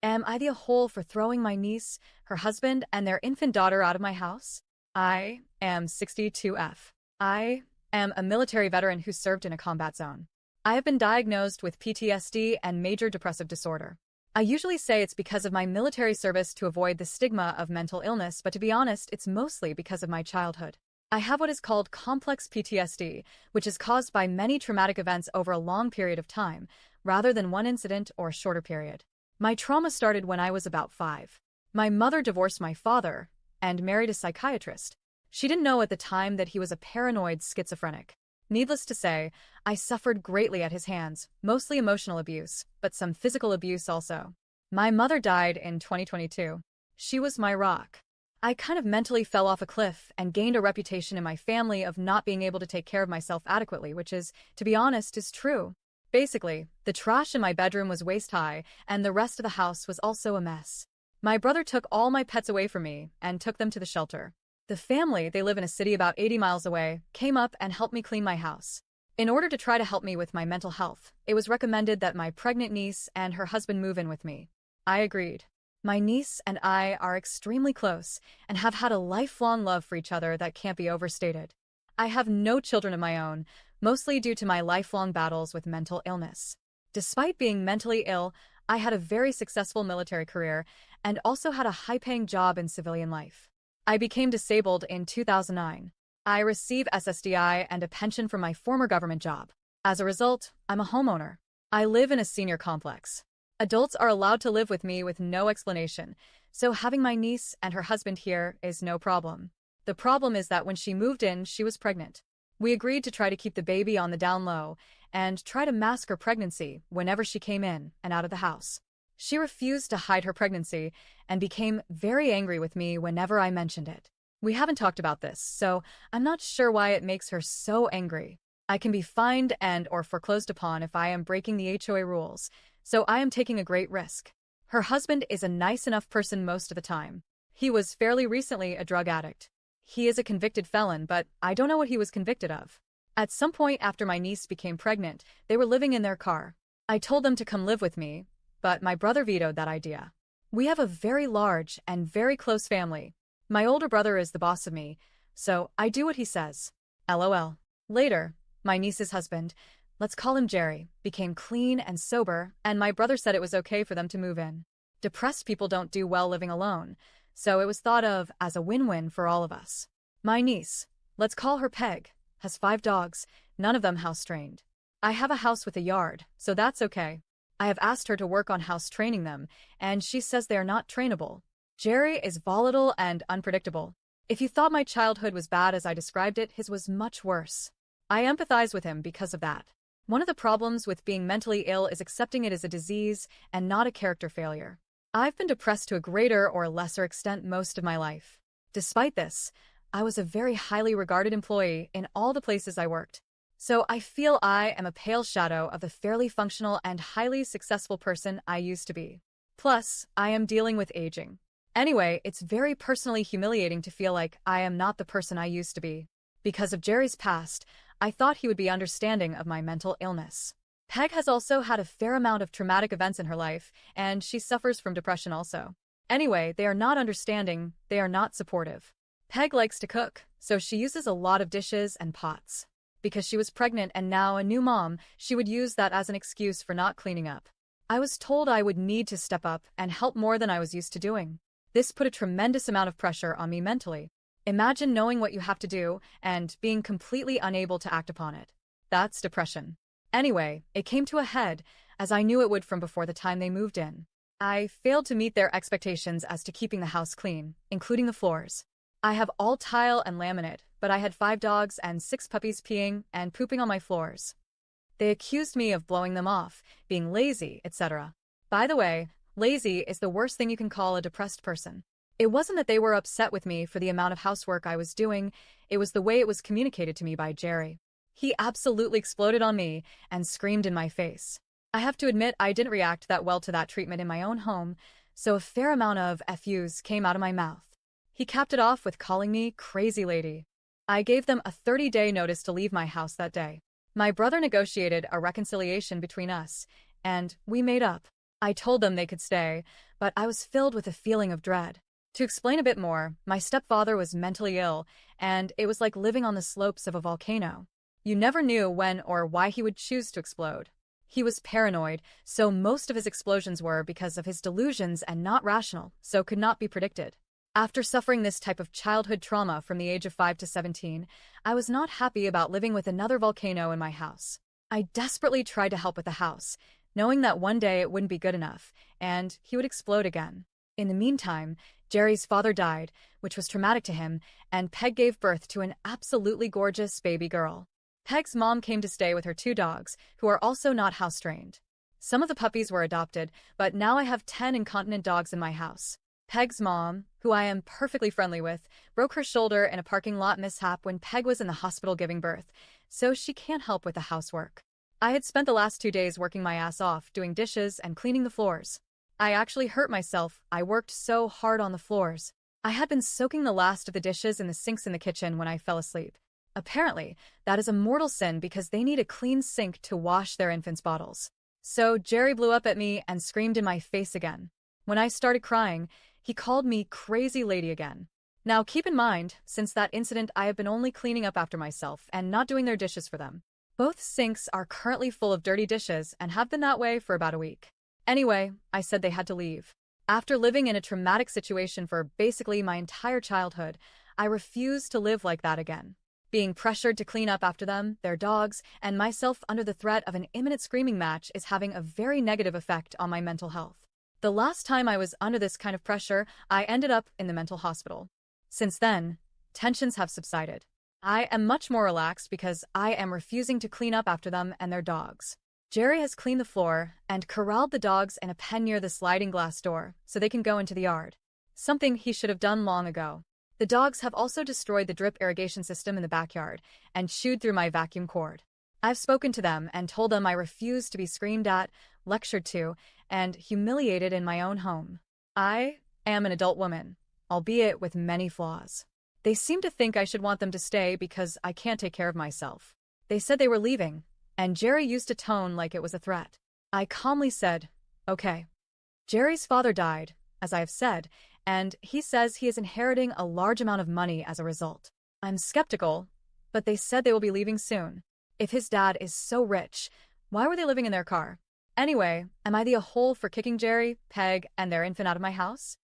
Am I the a-hole for throwing my niece, her husband, and their infant daughter out of my house? I am 62F. I am a military veteran who served in a combat zone. I have been diagnosed with PTSD and major depressive disorder. I usually say it's because of my military service to avoid the stigma of mental illness, but to be honest, it's mostly because of my childhood. I have what is called complex PTSD, which is caused by many traumatic events over a long period of time, rather than one incident or a shorter period. My trauma started when I was about 5. My mother divorced my father and married a psychiatrist. She didn't know at the time that he was a paranoid schizophrenic. Needless to say, I suffered greatly at his hands, mostly emotional abuse, but some physical abuse also. My mother died in 2022. She was my rock. I kind of mentally fell off a cliff and gained a reputation in my family of not being able to take care of myself adequately, which is, to be honest, is true. Basically, the trash in my bedroom was waist-high, and the rest of the house was also a mess. My brother took all my pets away from me and took them to the shelter. The family, they live in a city about 80 miles away, came up and helped me clean my house. In order to try to help me with my mental health, it was recommended that my pregnant niece and her husband move in with me. I agreed. My niece and I are extremely close and have had a lifelong love for each other that can't be overstated. I have no children of my own, mostly due to my lifelong battles with mental illness. Despite being mentally ill, I had a very successful military career and also had a high-paying job in civilian life. I became disabled in 2009. I receive SSDI and a pension from my former government job. As a result, I'm a homeowner. I live in a senior complex. Adults are allowed to live with me with no explanation, so having my niece and her husband here is no problem. The problem is that when she moved in, she was pregnant. We agreed to try to keep the baby on the down low and try to mask her pregnancy whenever she came in and out of the house. She refused to hide her pregnancy and became very angry with me whenever I mentioned it. We haven't talked about this, so I'm not sure why it makes her so angry. I can be fined and or foreclosed upon if I am breaking the HOA rules, so I am taking a great risk. Her husband is a nice enough person most of the time. He was fairly recently a drug addict. He is a convicted felon, but I don't know what he was convicted of. At some point after my niece became pregnant, they were living in their car. I told them to come live with me, but my brother vetoed that idea. We have a very large and very close family. My older brother is the boss of me, so I do what he says. LOL. Later, my niece's husband, let's call him Jerry, became clean and sober, and my brother said it was okay for them to move in. Depressed people don't do well living alone, so it was thought of as a win-win for all of us. My niece, let's call her Peg, has 5 dogs, none of them house-trained. I have a house with a yard, so that's okay. I have asked her to work on house training them, and she says they are not trainable. Jerry is volatile and unpredictable. If you thought my childhood was bad as I described it, his was much worse. I empathize with him because of that. One of the problems with being mentally ill is accepting it as a disease and not a character failure. I've been depressed to a greater or lesser extent most of my life. Despite this, I was a very highly regarded employee in all the places I worked. So I feel I am a pale shadow of the fairly functional and highly successful person I used to be. Plus, I am dealing with aging. Anyway, it's very personally humiliating to feel like I am not the person I used to be. Because of Jerry's past, I thought he would be understanding of my mental illness. Peg has also had a fair amount of traumatic events in her life, and she suffers from depression also. Anyway, they are not understanding, they are not supportive. Peg likes to cook, so she uses a lot of dishes and pots. Because she was pregnant and now a new mom, she would use that as an excuse for not cleaning up. I was told I would need to step up and help more than I was used to doing. This put a tremendous amount of pressure on me mentally. Imagine knowing what you have to do and being completely unable to act upon it. That's depression. Anyway, it came to a head, as I knew it would from before the time they moved in. I failed to meet their expectations as to keeping the house clean, including the floors. I have all tile and laminate, but I had 5 dogs and 6 puppies peeing and pooping on my floors. They accused me of blowing them off, being lazy, etc. By the way, lazy is the worst thing you can call a depressed person. It wasn't that they were upset with me for the amount of housework I was doing, it was the way it was communicated to me by Jerry. He absolutely exploded on me and screamed in my face. I have to admit I didn't react that well to that treatment in my own home, so a fair amount of FUs came out of my mouth. He capped it off with calling me crazy lady. I gave them a 30-day notice to leave my house that day. My brother negotiated a reconciliation between us, and we made up. I told them they could stay, but I was filled with a feeling of dread. To explain a bit more, my stepfather was mentally ill, and it was like living on the slopes of a volcano. You never knew when or why he would choose to explode. He was paranoid, so most of his explosions were because of his delusions and not rational, so could not be predicted. After suffering this type of childhood trauma from the age of 5 to 17, I was not happy about living with another volcano in my house. I desperately tried to help with the house, knowing that one day it wouldn't be good enough, and he would explode again. In the meantime, Jerry's father died, which was traumatic to him, and Peg gave birth to an absolutely gorgeous baby girl. Peg's mom came to stay with her 2 dogs, who are also not house-trained. Some of the puppies were adopted, but now I have 10 incontinent dogs in my house. Peg's mom, who I am perfectly friendly with, broke her shoulder in a parking lot mishap when Peg was in the hospital giving birth, so she can't help with the housework. I had spent the last 2 days working my ass off, doing dishes and cleaning the floors. I actually hurt myself. I worked so hard on the floors. I had been soaking the last of the dishes in the sinks in the kitchen when I fell asleep. Apparently, that is a mortal sin because they need a clean sink to wash their infants' bottles. So Jerry blew up at me and screamed in my face again. When I started crying, he called me crazy lady again. Now keep in mind, since that incident I have been only cleaning up after myself and not doing their dishes for them. Both sinks are currently full of dirty dishes and have been that way for about a week. Anyway, I said they had to leave. After living in a traumatic situation for basically my entire childhood, I refused to live like that again. Being pressured to clean up after them, their dogs, and myself under the threat of an imminent screaming match is having a very negative effect on my mental health. The last time I was under this kind of pressure, I ended up in the mental hospital. Since then, tensions have subsided. I am much more relaxed because I am refusing to clean up after them and their dogs. Jerry has cleaned the floor and corralled the dogs in a pen near the sliding glass door so they can go into the yard. Something he should have done long ago. The dogs have also destroyed the drip irrigation system in the backyard and chewed through my vacuum cord. I've spoken to them and told them I refuse to be screamed at, lectured to, and humiliated in my own home. I am an adult woman, albeit with many flaws. They seem to think I should want them to stay because I can't take care of myself. They said they were leaving, and Jerry used a tone like it was a threat. I calmly said, okay. Jerry's father died, as I have said, and he says he is inheriting a large amount of money as a result. I'm skeptical, but they said they will be leaving soon. If his dad is so rich, why were they living in their car? Anyway, am I the a-hole for kicking Jerry, Peg, and their infant out of my house?